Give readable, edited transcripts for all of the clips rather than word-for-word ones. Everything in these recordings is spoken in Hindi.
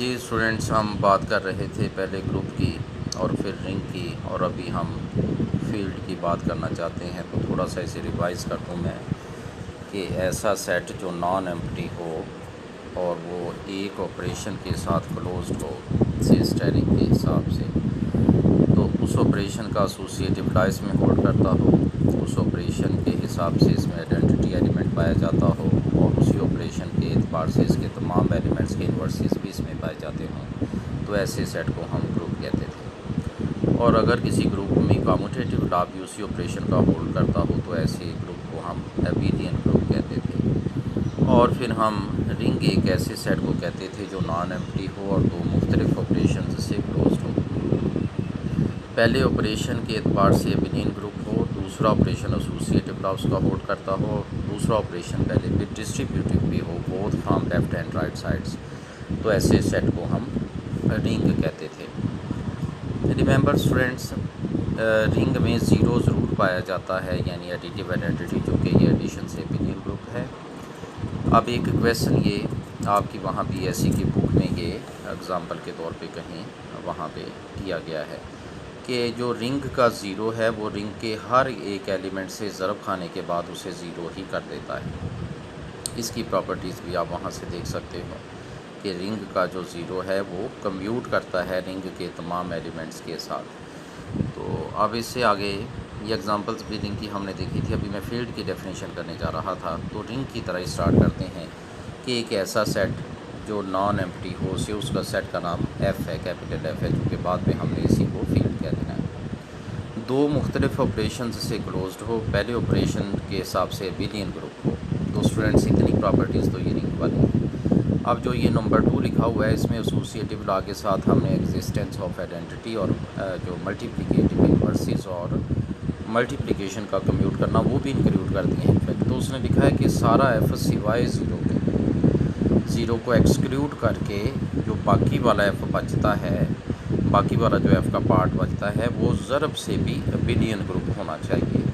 जी स्टूडेंट्स, हम बात कर रहे थे पहले ग्रुप की और फिर रिंग की, और अभी हम फील्ड की बात करना चाहते हैं। तो थोड़ा सा इसे रिवाइज़ कर दूँ मैं कि ऐसा सेट जो नॉन एम्प्टी हो और वो एक ऑपरेशन के साथ क्लोज्ड हो, से स्टेरिंग के हिसाब से, तो उस ऑपरेशन का एसोसिएटिव ला इसमें होल्ड करता हो, उस ऑपरेशन के हिसाब से इसमें आइडेंटिटी एलिमेंट पाया जाता हो और उसी ऑपरेशन के एतबार से इसके तमाम एलिमेंट्स के इन्वर्सेस भी इसमें पाए जाते हों, तो ऐसे सेट को हम ग्रुप कहते थे। और अगर किसी ग्रुप में कम्यूटेटिव ला भी उसी ऑपरेशन का होल्ड करता हो तो ऐसे ग्रुप को हम एबेलियन ग्रुप कहते थे। और फिर हम रिंग एक ऐसे सेट को कहते थे जो नॉन एम्प्टी हो और दो मुख्तलिफ ऑपरेशन से क्लोज्ड हो। पहले ऑपरेशन के एतबार से एबेलियन ग्रुप हो, दूसरा ऑपरेशन एसोसिएटिव ला उसका होल्ड करता हो, दूसरा ऑपरेशन पहले भी डिस्ट्रीब्यूटिव भी हो, both from left and right sides, तो ऐसे सेट को हम रिंग कहते थे। रिमेंबर स्टूडेंट्स, रिंग में ज़ीरो ज़रूर पाया जाता है, यानी एडिटिव आइडेंटिटी, जो कि ये एडिशन से एबेलियन ग्रुप है। अब एक क्वेश्चन ये आपकी वहाँ बीएससी की बुक में ये एग्ज़ाम्पल के तौर पे कहीं वहाँ पे किया गया है कि जो रिंग का ज़ीरो है वो रिंग के हर एक एलिमेंट से ज़रब खाने के बाद उसे ज़ीरो ही कर देता है। इसकी प्रॉपर्टीज़ भी आप वहाँ से देख सकते हो कि रिंग का जो ज़ीरो है वो कम्यूट करता है रिंग के तमाम एलिमेंट्स के साथ। तो अब इससे आगे ये एग्जांपल्स भी रिंग की हमने देखी थी। अभी मैं फील्ड की डेफिनेशन करने जा रहा था। तो रिंग की तरह स्टार्ट करते हैं कि एक ऐसा सेट जो नॉन एम्प्टी हो, से उसका सेट का नाम एफ़ है, कैपिटल एफ़ है, क्योंकि बाद में हमने इसी को फील्ड कह देना है। दो मुख्तलिफ ऑपरेशन से क्लोज्ड हो, पहले ऑपरेशन के हिसाब से एबेलियन ग्रुप हो। तो स्टूडेंट्स, इतनी प्रॉपर्टीज़ तो ये रिंग वाली है। अब जो ये नंबर 2 लिखा हुआ है, इसमें एसोसिएटिव ला के साथ हमने एग्जिस्टेंस ऑफ आइडेंटिटी और जो मल्टीप्लिकेटिव इन्वर्सेस और मल्टीप्लिकेशन का कम्यूट करना वो भी इंक्लूड कर दिए हैं इनफैक्ट। तो उसने लिखा है कि सारा एफ सिवाय ज़ीरो को एक्सक्लूड करके जो बाकी वाला एफ़ बचता है, बाकी वाला जो एफ़ का पार्ट बचता है, वो ज़रब से भी एबेलियन ग्रुप होना चाहिए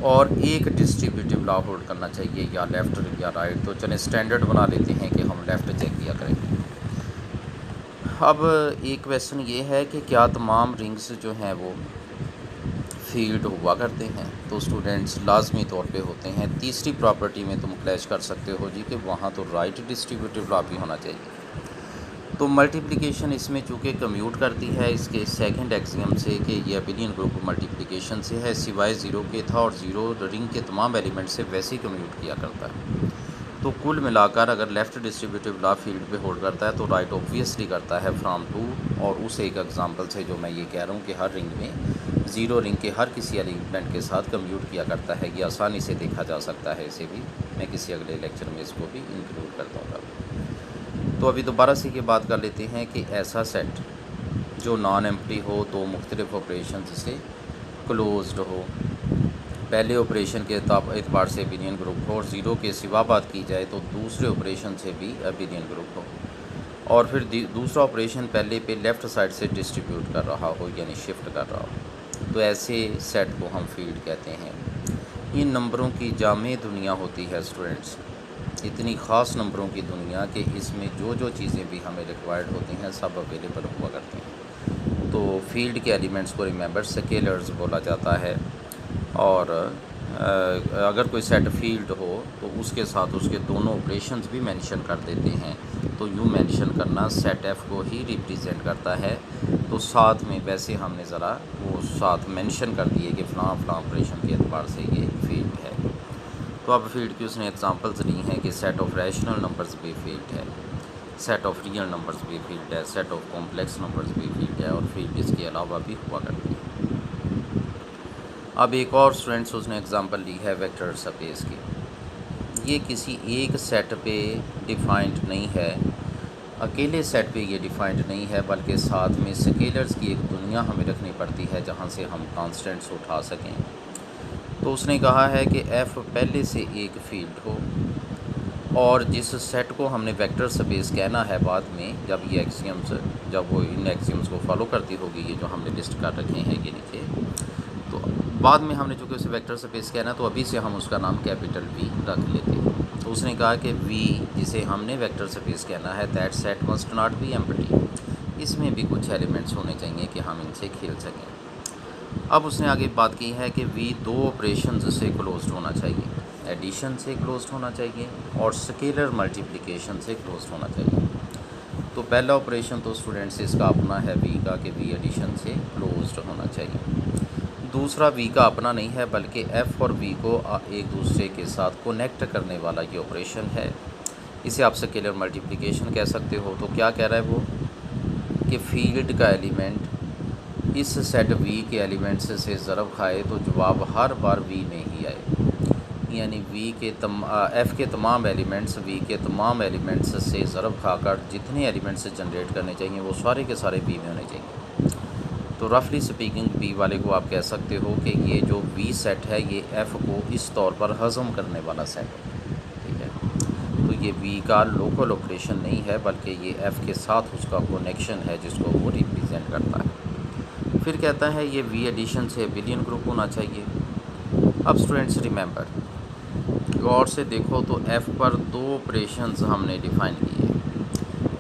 और एक डिस्ट्रीब्यूटिव ला होल्ड करना चाहिए, या लेफ़्ट या राइट। तो चलें स्टैंडर्ड बना लेते हैं कि हम लेफ़्ट चेक किया करेंगे। अब एक क्वेश्चन ये है कि क्या तमाम रिंग्स जो हैं वो फील्ड हुआ करते हैं? तो स्टूडेंट्स, लाजमी तौर पे होते हैं। तीसरी प्रॉपर्टी में तुम क्लैश कर सकते हो जी कि वहाँ तो राइट डिस्ट्रीब्यूटिव ला भी होना चाहिए। तो मल्टीप्लिकेशन इसमें चूँकि कम्यूट करती है इसके सेकंड एक्सियम से कि ये एबेलियन ग्रुप मल्टीप्लिकेशन से है, सिवाय ज़ीरो के था, और ज़ीरो रिंग के तमाम एलिमेंट से वैसे ही कम्यूट किया करता है। तो कुल मिलाकर अगर लेफ़्ट डिस्ट्रीब्यूटिव ला फील्ड पे होल्ड करता है तो राइट ऑब्वियसली करता है फ्रॉम टू। और उस एक एग्जांपल से जो मैं ये कह रहा हूँ कि हर रिंग में ज़ीरो रिंग के हर किसी एलिमेंट के साथ कम्यूट किया करता है, ये आसानी से देखा जा सकता है। इसे भी मैं किसी अगले लेक्चर में इसको भी इंक्लूड कर दूँगा। तो अभी दोबारा से ये बात कर लेते हैं कि ऐसा सेट जो नॉन एम्प्टी हो, दो मुख्तलिफ ऑपरेशन से क्लोज्ड हो, पहले ऑपरेशन के एतबार से एबेलियन ग्रुप हो, और ज़ीरो के सिवा बात की जाए तो दूसरे ऑपरेशन से भी एबेलियन ग्रुप हो, और फिर दूसरा ऑपरेशन पहले पे लेफ़्ट साइड से डिस्ट्रीब्यूट कर रहा हो, यानी शिफ्ट कर रहा हो, तो ऐसे सेट को हम फील्ड कहते हैं। इन नंबरों की जामे दुनिया होती है स्टूडेंट्स, इतनी ख़ास नंबरों की दुनिया कि इसमें जो जो चीज़ें भी हमें रिक्वायर्ड होती हैं सब अवेलेबल हुआ करती हैं। तो फील्ड के एलिमेंट्स को रिमेंबर स्केलर्स बोला जाता है। और अगर कोई सेट फील्ड हो तो उसके साथ उसके दोनों ऑपरेशंस भी मेंशन कर देते हैं। तो यूँ मेंशन करना सेट एफ़ को ही रिप्रेजेंट करता है। तो साथ में वैसे हमने ज़रा वो साथ मेंशन कर दिए कि फ़लाँ फ़लाँ ऑपरेशन के एतबार से ये फील्ड है। तो अब फील्ड की उसने एग्जांपल्स दी हैं कि सेट ऑफ रैशनल नंबर्स भी फील्ड है, सेट ऑफ रियल नंबर्स भी फील्ड है, सेट ऑफ कॉम्प्लेक्स नंबर्स भी फील्ड है, और फील्ड इसके अलावा भी हुआ करती है। अब एक और स्टूडेंट्स उसने एग्जांपल ली है वेक्टर स्पेस की। ये किसी एक सेट पे डिफाइंड नहीं है, अकेले सेट पे ये डिफाइंड नहीं है, बल्कि साथ में स्केलर्स की एक दुनिया हमें रखनी पड़ती है जहाँ से हम कांस्टेंट्स उठा सकें। तो उसने कहा है कि एफ़ पहले से एक फील्ड हो, और जिस सेट को हमने वेक्टर स्पेस कहना है बाद में, जब ये एक्सियम्स, जब वो इन एक्सियम्स को फॉलो करती होगी, ये जो हमने लिस्ट कर रखे हैं ये नीचे, तो बाद में हमने चूँकि उसे वेक्टर स्पेस कहना है तो अभी से हम उसका नाम कैपिटल वी रख लेते हैं। तो उसने कहा कि वी जिसे हमने वेक्टर स्पेस कहना है, that set must not be empty, इसमें भी कुछ एलिमेंट्स होने चाहिए कि हम इनसे खेल सकें। अब उसने आगे बात की है कि वी दो ऑपरेशन से क्लोज्ड होना चाहिए, एडिशन से क्लोज्ड होना चाहिए और स्केलर मल्टीप्लिकेशन से क्लोज्ड होना चाहिए। तो पहला ऑपरेशन तो स्टूडेंट्स इसका अपना है वी का, कि वी एडिशन से क्लोज्ड होना चाहिए। दूसरा वी का अपना नहीं है, बल्कि एफ़ और वी को एक दूसरे के साथ कनेक्ट करने वाला ये ऑपरेशन है। इसे आप स्केलर मल्टीप्लिकेशन कह सकते हो। तो क्या कह रहा है वो, कि फील्ड का एलिमेंट इस सेट वी के एलिमेंट्स से ज़रब खाए तो जवाब हर बार वी में ही आए, यानी एफ़ के तमाम एलिमेंट्स वी के तमाम एलिमेंट्स से ज़रब खाकर जितने एलिमेंट्स जनरेट करने चाहिए वो सारे के सारे वी में होने चाहिए। तो रफली स्पीकिंग वी वाले को आप कह सकते हो कि ये जो वी सेट है ये एफ़ को इस तौर पर हज़म करने वाला सेट है, ठीक है। तो ये वी का लोकल ऑपरेशन नहीं है, बल्कि ये एफ़ के साथ उसका कनेक्शन है जिसको वो रिप्रेजेंट करता है। फिर कहता है ये वी एडिशन से बिलियन ग्रुप होना चाहिए। अब स्टूडेंट्स रिमेंबर, गौर से देखो तो एफ़ पर दो ऑपरेशंस हमने डिफ़ाइन किए,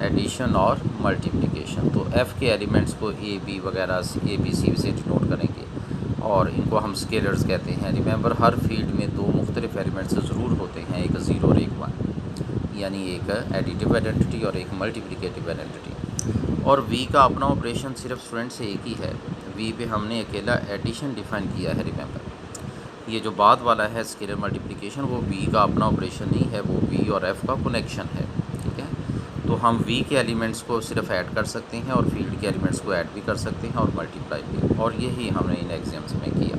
एडिशन और मल्टीप्लिकेशन। तो एफ़ के एलिमेंट्स को ए बी वगैरह ए बी सी से डिनोट करेंगे और इनको हम स्केलर्स कहते हैं। रिमेंबर, हर फील्ड में दो मुख्तलिफ एलिमेंट्स ज़रूर होते हैं, एक 0 और एक 1, यानी एक एडिटिव आइडेंटिटी और एक मल्टीप्लिकेटिव आइडेंटिटी। और वी का अपना ऑपरेशन सिर्फ स्टूडेंट्स एक ही है, वी पे हमने अकेला एडिशन डिफ़ाइन किया है। रिमेंबर, ये जो बाद वाला है स्केलर मल्टीप्लिकेशन, वो वी का अपना ऑपरेशन नहीं है, वो वी और एफ़ का कनेक्शन है, ठीक है। तो हम वी के एलिमेंट्स को सिर्फ ऐड कर सकते हैं और फील्ड के एलिमेंट्स को ऐड भी कर सकते हैं और मल्टीप्लाई भी, और यही हमने इन एग्जाम्स में किया।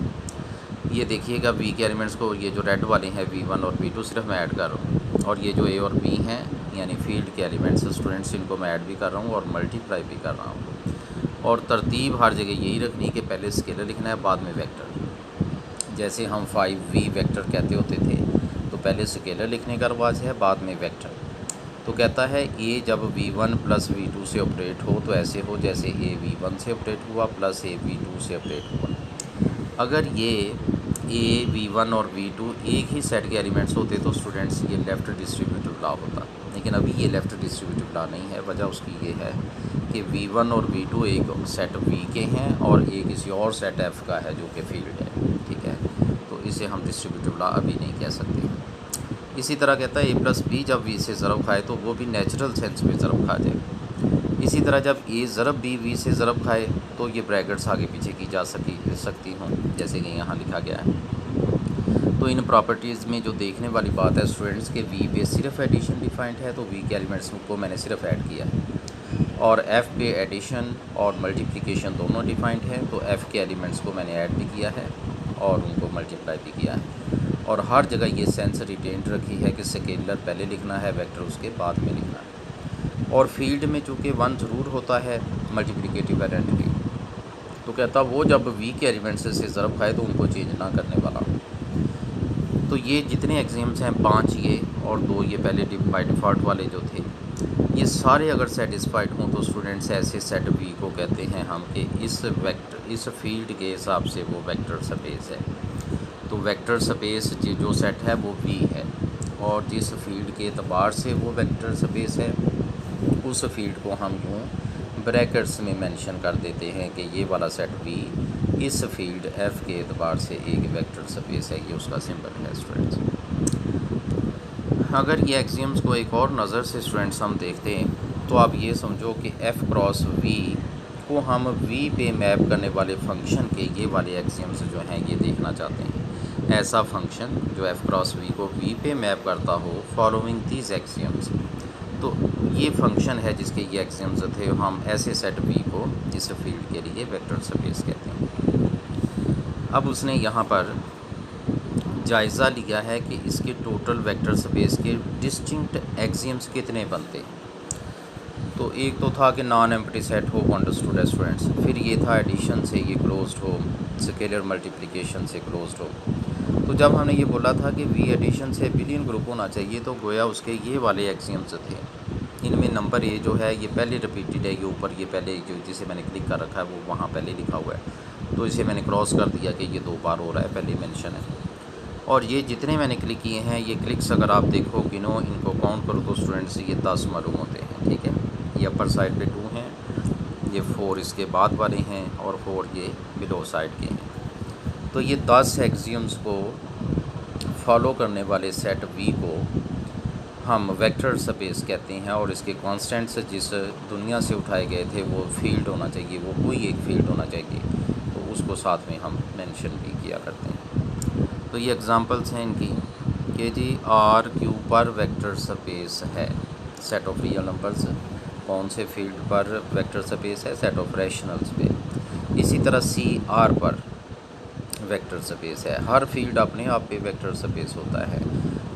ये देखिएगा, वी के एलिमेंट्स को, ये जो रेड वाले हैं V1 और V2 सिर्फ मैं ऐड कर रहा हूँ, और ये जो ए और बी हैं यानी फील्ड के एलिमेंट्स स्टूडेंट्स, इनको मैं ऐड भी कर रहा हूँ और मल्टीप्लाई भी कर रहा हूँ। और तरतीब हर जगह यही रखनी कि पहले स्केलर लिखना है, बाद में वेक्टर। जैसे हम 5V वेक्टर कहते होते थे, तो पहले स्केलर लिखने का रवाज है, बाद में वेक्टर। तो कहता है ए जब V1 प्लस V2 से ऑपरेट हो तो ऐसे हो जैसे ए V1 से ऑपरेट हुआ प्लस ए V2 से ऑपरेट हुआ। अगर ये ए V1 और V2 एक ही सेट के एलिमेंट्स होते तो स्टूडेंट्स ये लेफ़्ट डिस्ट्रीब्यूटिव लॉ होता, लेकिन अभी ये लेफ़्ट डिस्ट्रीब्यूटिव लॉ नहीं है। वजह उसकी ये है कि V1 और V2 एक सेट V के हैं और ए किसी और सेट F का है जो कि फील्ड है, ठीक है। तो इसे हम डिस्ट्रीब्यूटिव लॉ अभी नहीं कह सकते। इसी तरह कहता है ए प्लस बी जब वी से ज़रब खाए तो वो भी नेचुरल सेंस में ज़रब खा जाए। इसी तरह जब ए ज़रब बी वी से ज़रब खाए तो ये ब्रैकेट्स आगे पीछे की जा सकती हों, जैसे कि यहाँ लिखा गया है। तो इन प्रॉपर्टीज़ में जो देखने वाली बात है स्टूडेंट्स के वी पे सिर्फ एडिशन डिफाइंड है, तो वी के एलिमेंट्स को मैंने सिर्फ ऐड किया है, और एफ़ पे एडिशन और मल्टीप्लिकेशन दोनों डिफाइंड है, तो एफ़ के एलिमेंट्स को मैंने ऐड भी किया है और उनको मल्टीप्लाई भी किया है। और हर जगह ये सेंस रिटेंड रखी है कि स्केलर पहले लिखना है, वेक्टर उसके बाद में लिखना है। और फील्ड में चूँकि 1 ज़रूर होता है मल्टीप्लिकेटिव आइडेंटिटी, तो कहता वो जब वी के एलिमेंट्स से ज़रब खाए तो उनको चेंज ना करने वाला। तो ये जितने एग्जाम्स हैं 5 ये और 2 ये पहले बाय डिफ़ॉल्ट वाले जो थे, ये सारे अगर सेटिस्फाइड हों तो स्टूडेंट्स ऐसे सेट वी को कहते हैं हम कि इस फील्ड के हिसाब से वो वेक्टर स्पेस है। तो वेक्टर स्पेस जो सेट है वो वी है, और जिस फील्ड के एतबार से वो वेक्टर स्पेस है उस फील्ड को हम यूँ ब्रैकेट्स में मेंशन कर देते हैं कि ये वाला सेट वी इस फील्ड एफ़ के एतबार से एक वेक्टर स्पेस है, ये उसका सिंबल है स्टूडेंट्स। अगर ये एक्सियम्स को एक और नज़र से स्टूडेंट्स हम देखते हैं तो आप ये समझो कि एफ़ क्रॉस वी को हम वी पे मैप करने वाले फंक्शन के ये वाले एक्सियम्स जो हैं ये देखना चाहते हैं। ऐसा फंक्शन जो एफ़ क्रॉस वी को वी पे मैप करता हो फॉलोइंग दीज एक्सियम्स, तो ये फंक्शन है जिसके ये एक्सियम्स थे। हम ऐसे सेट वी को इस फील्ड के लिए वेक्टर स्पेस कहते हैं। अब उसने यहाँ पर जायज़ा लिया है कि इसके टोटल वेक्टर स्पेस के डिस्टिंक्ट एक्सियम्स कितने बनते हैं। तो एक तो था कि नॉन एम्प्टी सेट हो अंडरस्टूड है स्टूडेंट्स, फिर ये था एडिशन से ये क्लोज्ड हो, स्केलर मल्टीप्लिकेशन से क्लोज्ड हो। तो जब हमने ये बोला था कि वी एडिशन से बिलियन ग्रुप होना चाहिए तो गोया उसके ये वाले एक्सियम्स थे। इनमें नंबर ए जो है ये पहले रिपीटेड है, ये ऊपर ये पहले जो जिसे मैंने क्लिक कर रखा है वो वहाँ पहले लिखा हुआ है, तो इसे मैंने क्रॉस कर दिया कि ये 2 बार हो रहा है, पहले मेंशन है। और ये जितने मैंने क्लिक किए हैं, ये क्लिक्स अगर आप देखो गिनो, इनको काउंट करो तो स्टूडेंट्स ये 10 मालूम होते हैं। ठीक है, ये अपर साइड पे 2 हैं, ये 4 इसके बाद वाले हैं और 4 ये बिलो साइड के हैं। तो ये 10 एक्सियम्स को फॉलो करने वाले सेट वी को हम वेक्टर स्पेस कहते हैं, और इसके कांस्टेंट्स जिस दुनिया से उठाए गए थे वो फील्ड होना चाहिए, वो कोई एक फील्ड होना चाहिए, तो उसको साथ में हम मेंशन भी किया करते हैं। तो ये एग्जांपल्स हैं इनकी कि जी आर क्यू पर वेक्टर स्पेस है, सेट ऑफ रियल नंबर्स। कौन से फील्ड पर वेक्टर स्पेस है? सेट ऑफ रैशनल्स पे। इसी तरह सी आर पर वेक्टर स्पेस है, हर फील्ड अपने आप पे वेक्टर स्पेस होता है।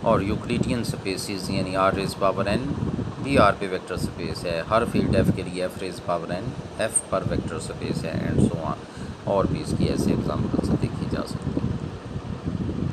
और यूक्लिडियन स्पेसिस यानी आर रेज पावर एन भी आर पे वेक्टर स्पेस है, हर फील्ड एफ के लिए F raise power N F पर वेक्टर स्पेस है, एंड सो ऑन। और भी इसकी ऐसे एग्जांपल्स देखी जा सकती है।